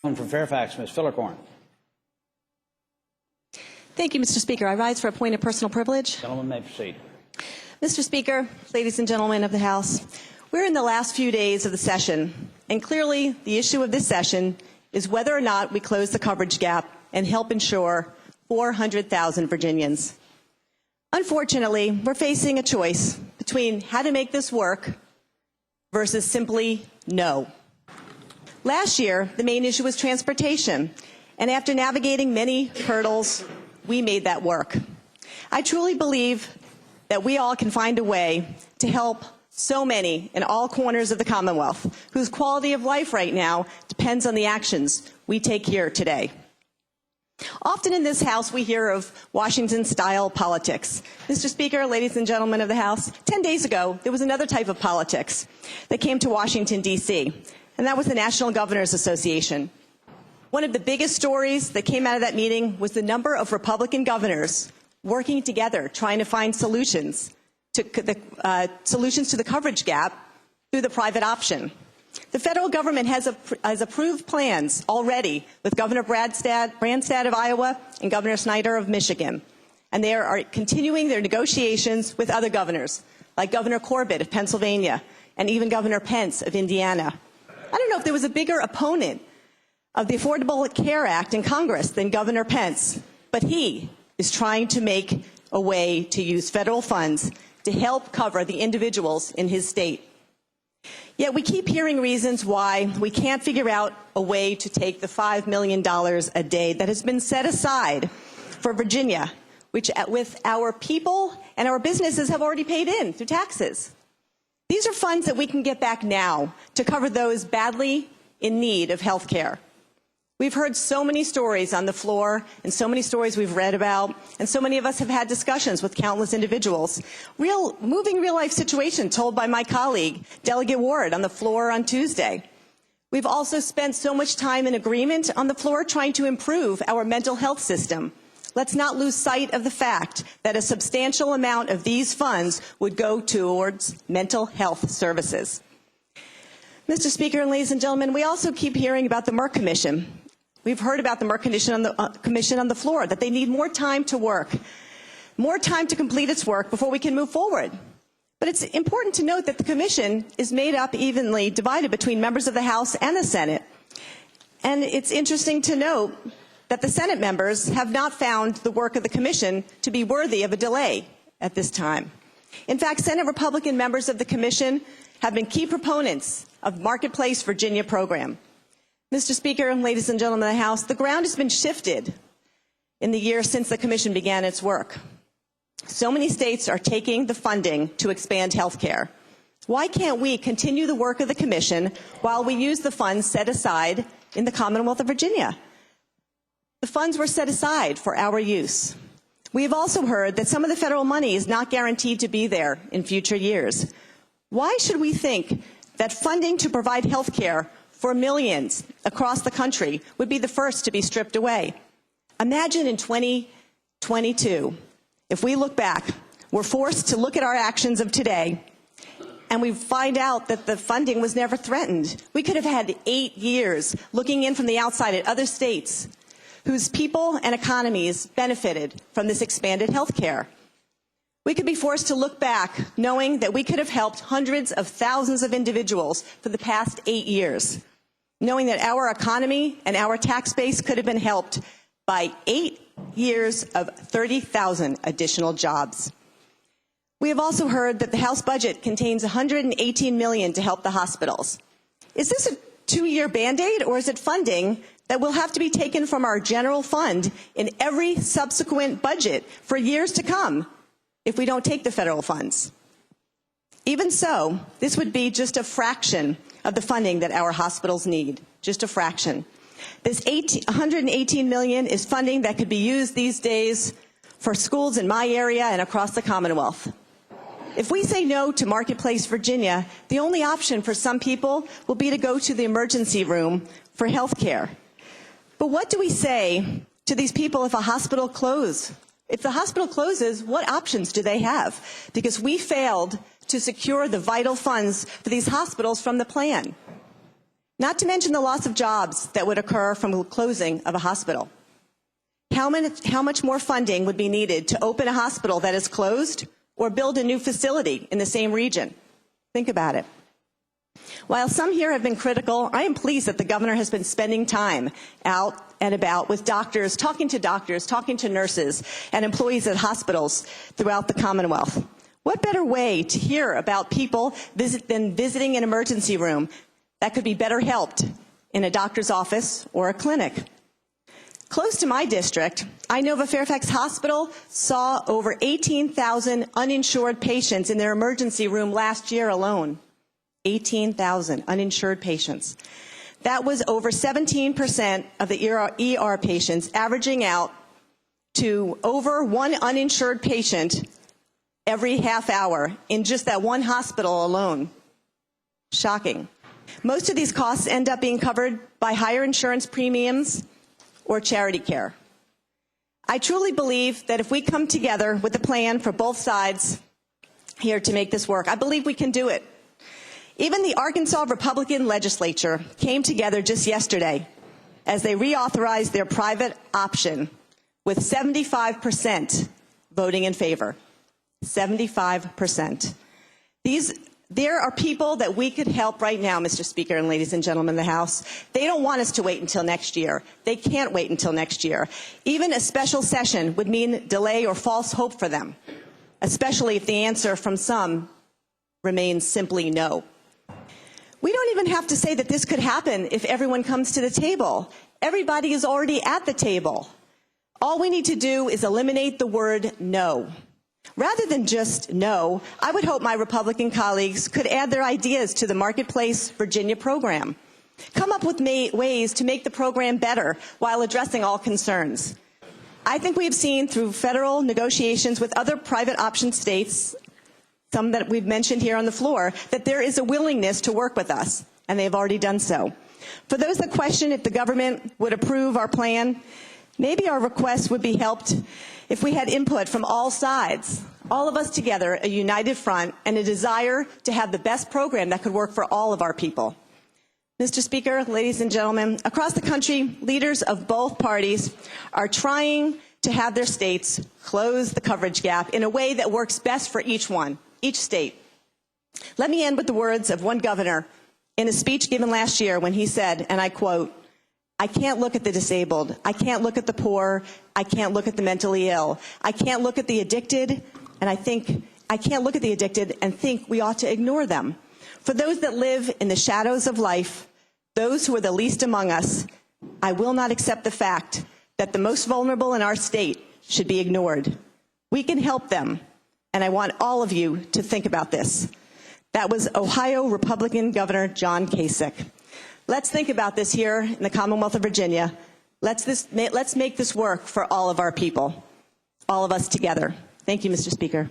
From Fairfax, Ms. Fillercorn. Thank you, Mr. Speaker. I rise for a point of personal privilege. Gentleman may proceed. Mr. Speaker, ladies and gentlemen of the House, we're in the last few days of the session, and clearly the issue of this session is whether or not we close the coverage gap and help ensure 400,000 Virginians. Unfortunately, we're facing a choice between how to make this work versus simply no. Last year, the main issue was transportation, and after navigating many hurdles, we made that work. I truly believe that we all can find a way to help so many in all corners of the Commonwealth whose quality of life right now depends on the actions we take here today. Often in this House, we hear of Washington-style politics. Mr. Speaker, ladies and gentlemen of the House, 10 days ago, there was another type of politics that came to Washington, D.C., and that was the National Governors Association. One of the biggest stories that came out of that meeting was the number of Republican governors working together, trying to find solutions to the coverage gap through the private option. The federal government has approved plans already with Governor Branstad of Iowa and Governor Snyder of Michigan. And they are continuing their negotiations with other governors, like Governor Corbett of Pennsylvania and even Governor Pence of Indiana. I don't know if there was a bigger opponent of the Affordable Care Act in Congress than Governor Pence, but he is trying to make a way to use federal funds to help cover the individuals in his state. Yet we keep hearing reasons why we can't figure out a way to take the $5 million a day that has been set aside for Virginia, which with our people and our businesses have already paid in through taxes. These are funds that we can get back now to cover those badly in need of health care. We've heard so many stories on the floor and so many stories we've read about, and so many of us have had discussions with countless individuals. Moving real-life situation told by my colleague, Delegate Ward, on the floor on Tuesday. We've also spent so much time in agreement on the floor trying to improve our mental health system. Let's not lose sight of the fact that a substantial amount of these funds would go towards mental health services. Mr. Speaker and ladies and gentlemen, we also keep hearing about the Merck Commission. We've heard about the Merck Commission on the floor, that they need more time to work, more time to complete its work before we can move forward. But it's important to note that the Commission is made up evenly divided between members of the House and the Senate. And it's interesting to note that the Senate members have not found the work of the Commission to be worthy of a delay at this time. In fact, Senate Republican members of the Commission have been key proponents of Marketplace Virginia program. Mr. Speaker and ladies and gentlemen of the House, the ground has been shifted in the year since the Commission began its work. So many states are taking the funding to expand health care. Why can't we continue the work of the Commission while we use the funds set aside in the Commonwealth of Virginia? The funds were set aside for our use. We have also heard that some of the federal money is not guaranteed to be there in future years. Why should we think that funding to provide health care for millions across the country would be the first to be stripped away? Imagine in 2022, if we look back, we're forced to look at our actions of today, and we find out that the funding was never threatened. We could have had 8 years looking in from the outside at other states whose people and economies benefited from this expanded health care. We could be forced to look back knowing that we could have helped hundreds of thousands of individuals for the past 8 years, knowing that our economy and our tax base could have been helped by 8 years of 30,000 additional jobs. We have also heard that the House budget contains $118 million to help the hospitals. Is this a 2-year Band-Aid, or is it funding that will have to be taken from our general fund in every subsequent budget for years to come if we don't take the federal funds? Even so, this would be just a fraction of the funding that our hospitals need, just a fraction. This $118 million is funding that could be used these days for schools in my area and across the Commonwealth. If we say no to Marketplace Virginia, the only option for some people will be to go to the emergency room for health care. But what do we say to these people if a hospital closes? If the hospital closes, what options do they have? Because we failed to secure the vital funds for these hospitals from the plan. Not to mention the loss of jobs that would occur from the closing of a hospital. How much more funding would be needed to open a hospital that is closed or build a new facility in the same region? Think about it. While some here have been critical, I am pleased that the governor has been spending time out and about with doctors, talking to nurses, and employees at hospitals throughout the Commonwealth. What better way to hear about people than visiting an emergency room that could be better helped in a doctor's office or a clinic? Close to my district, I know of a Fairfax hospital saw over 18,000 uninsured patients in their emergency room last year alone. 18,000 uninsured patients. That was over 17% of the ER patients, averaging out to over one uninsured patient every half hour in just that one hospital alone. Shocking. Most of these costs end up being covered by higher insurance premiums or charity care. I truly believe that if we come together with a plan for both sides here to make this work, I believe we can do it. Even the Arkansas Republican legislature came together just yesterday as they reauthorized their private option with 75% voting in favor. 75%. There are people that we could help right now, Mr. Speaker and ladies and gentlemen of the House. They don't want us to wait until next year. They can't wait until next year. Even a special session would mean delay or false hope for them, especially if the answer from some remains simply no. We don't even have to say that this could happen if everyone comes to the table. Everybody is already at the table. All we need to do is eliminate the word no. Rather than just no, I would hope my Republican colleagues could add their ideas to the Marketplace Virginia program. Come up with ways to make the program better while addressing all concerns. I think we have seen through federal negotiations with other private option states, some that we've mentioned here on the floor, that there is a willingness to work with us, and they've already done so. For those that question if the government would approve our plan, maybe our request would be helped if we had input from all sides, all of us together, a united front, and a desire to have the best program that could work for all of our people. Mr. Speaker, ladies and gentlemen, across the country, leaders of both parties are trying to have their states close the coverage gap in a way that works best for each state. Let me end with the words of one governor in a speech given last year when he said, and I quote, "I can't look at the disabled. I can't look at the poor. I can't look at the mentally ill. I can't look at the addicted, and I can't look at the addicted and think we ought to ignore them. For those that live in the shadows of life, those who are the least among us, I will not accept the fact that the most vulnerable in our state should be ignored. We can help them, and I want all of you to think about this." That was Ohio Republican Governor John Kasich. Let's think about this here in the Commonwealth of Virginia. Let's make this work for all of our people, all of us together. Thank you, Mr. Speaker.